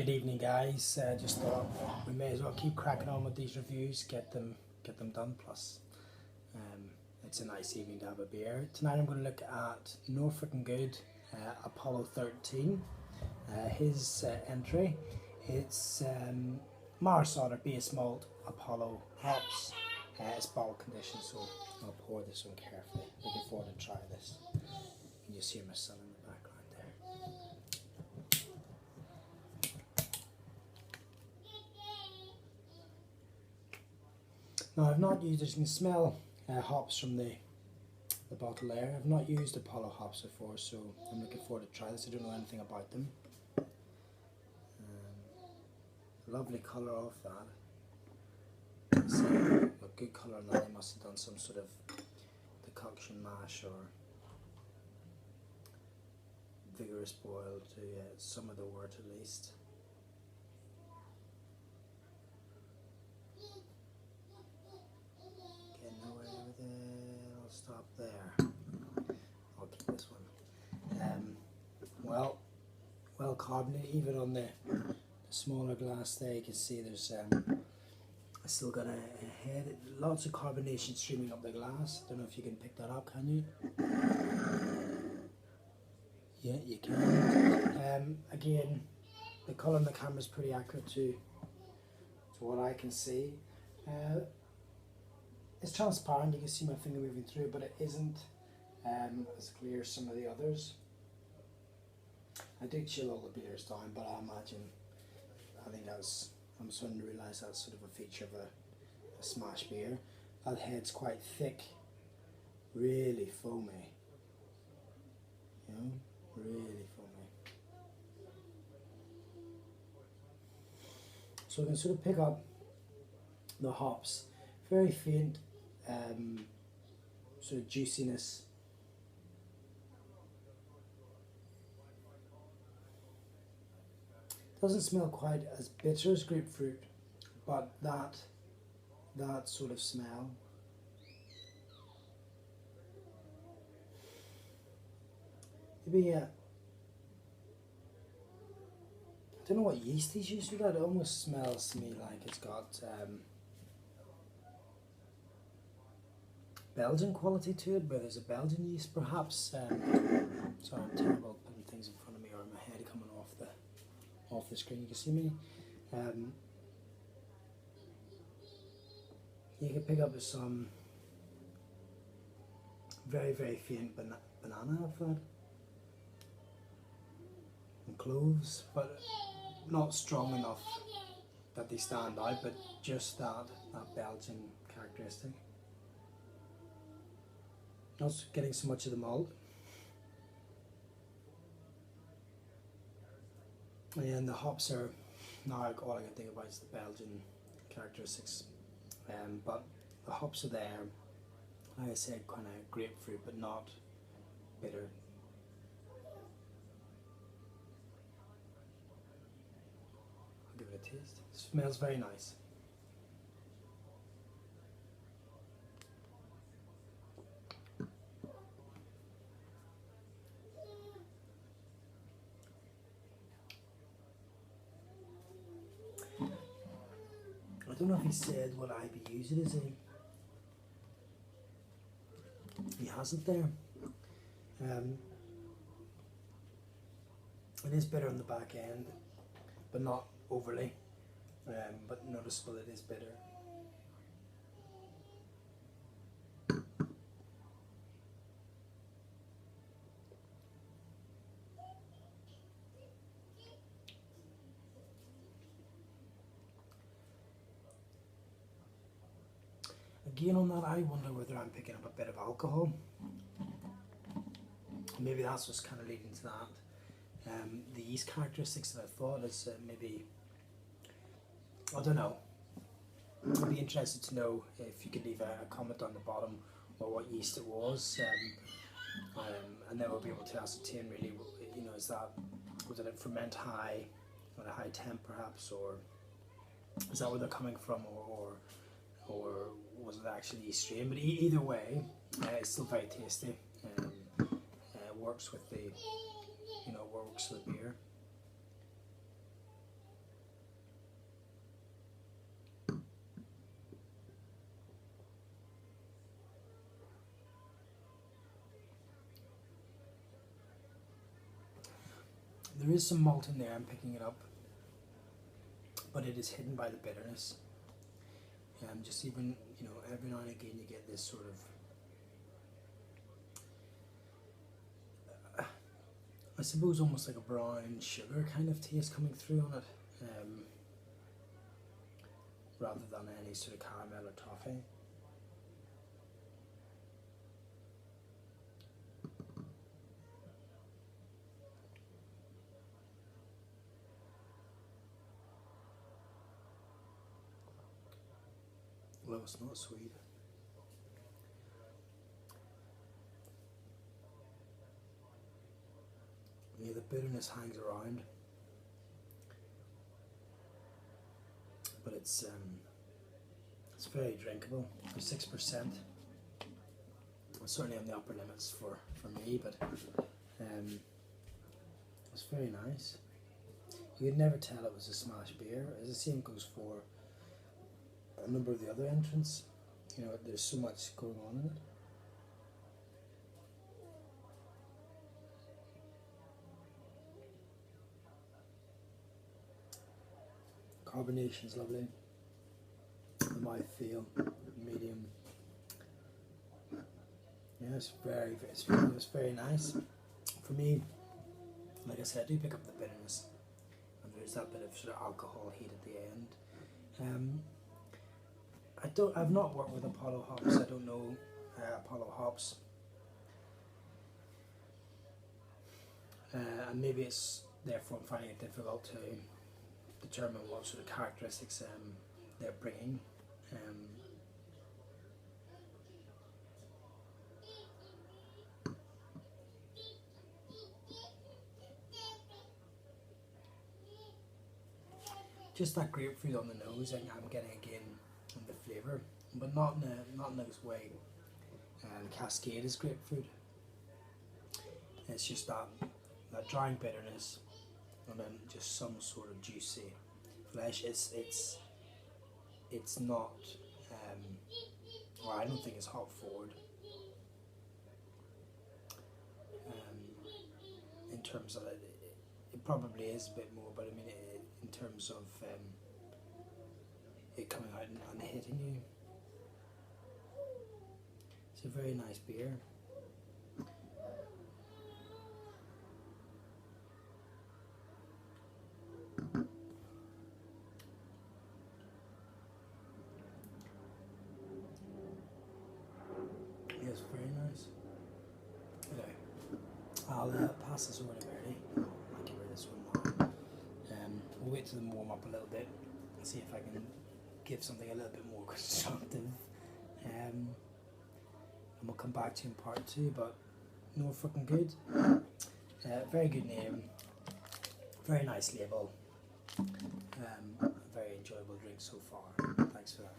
Good evening, guys. Just thought we may as well keep cracking on with these reviews, get them done. Plus, it's a nice evening to have a beer. Tonight I'm going to look at Norfolk and Good Apollo 13. His entry. It's Mars Otter base malt Apollo hops. It's bottle condition, so I'll pour this one carefully. Looking forward to try this. You can just hear my son in the background there. Now I've not used, as you can smell hops from the bottle there. I've not used Apollo hops before, so I'm looking forward to try this. I don't know anything about them. Lovely colour off that. It's a good colour on that. They must have done some sort of decoction mash or vigorous boil to some of the wort at least. Getting away with it. I'll stop there. I'll keep this one. Well carbonated, even on the smaller glass there. You can see there's still got a head. Lots of carbonation streaming up the glass. Don't know if you can pick that up. Can you? Yeah, you can. Again, the colour on the camera is pretty accurate to what I can see. It's transparent, you can see my finger moving through, but it isn't as clear as some of the others. I do chill all the beers down, but I think I'm starting to realise that's sort of a feature of a SMaSH beer. That head's quite thick, really foamy. You know? Really foamy. So we can sort of pick up the hops, very faint sort of juiciness. Doesn't smell quite as bitter as grapefruit, but that sort of smell. Maybe I don't know what yeast he's used for that. It almost smells to me like it's got Belgian quality to it, but there's a Belgian yeast perhaps. Sorry, I'm terrible at putting things in front of me or my head coming off the screen. You can see me. You can pick up some very, very faint banana of that. And cloves, but not strong enough that they stand out, but just that Belgian characteristic. Not getting so much of the malt. And the hops are, now all I can think about is the Belgian characteristics. But the hops are there, like I said, kind of grapefruit, but not bitter. I'll give it a taste. It smells very nice. I don't know if he said what IBUs it is in. He hasn't there. It is bitter on the back end, but not overly. But noticeable it is bitter. Again on that, I wonder whether I'm picking up a bit of alcohol. Maybe that's what's kind of leading to that. The yeast characteristics that I thought is maybe, I don't know. I'd be interested to know if you could leave a comment on the bottom or what yeast it was, and then we'll be able to ascertain really, you know, was it a ferment high, at a high temp perhaps, or is that where they're coming from, or was it actually yeast strain? But either way, it's still very tasty. Works with the, works with the beer. There is some malt in there, I'm picking it up, but it is hidden by the bitterness. Just even, you know, every now and again you get this sort of, I suppose almost like a brown sugar kind of taste coming through on it, rather than any sort of caramel or toffee. Well, it's not sweet. Yeah, the bitterness hangs around, but it's very drinkable for 6%. Certainly on the upper limits for me, but it's very nice. You would never tell it was a SMaSH beer. As the same goes for a number of the other entrants. You know, there's so much going on in it. Carbonation's lovely. The mouthfeel, medium. Yeah, it's very nice. For me, like I said, I do pick up the bitterness, and there's that bit of sort of alcohol heat at the end. I've not worked with Apollo hops. I don't know Apollo hops, and maybe it's therefore I'm finding it difficult to determine what sort of characteristics they're bringing. Just that grapefruit on the nose, I'm getting again in the flavour, but not in this way. Cascade is grapefruit. It's just that drying bitterness, and then just some sort of juicy flesh. It's not. Well, I don't think it's hop forward. In terms of it probably is a bit more, but I mean, in terms of it coming out and hitting you, it's a very nice beer. Yes, very nice. Anyway, I'll pass this over to Bertie. I'll give her this one now. We'll wait till them warm up a little bit and see if I can give something a little bit more constructive. And we'll come back to you in part 2, but Norfolk and good. Very good name, very nice label, very enjoyable drink so far. Thanks for that.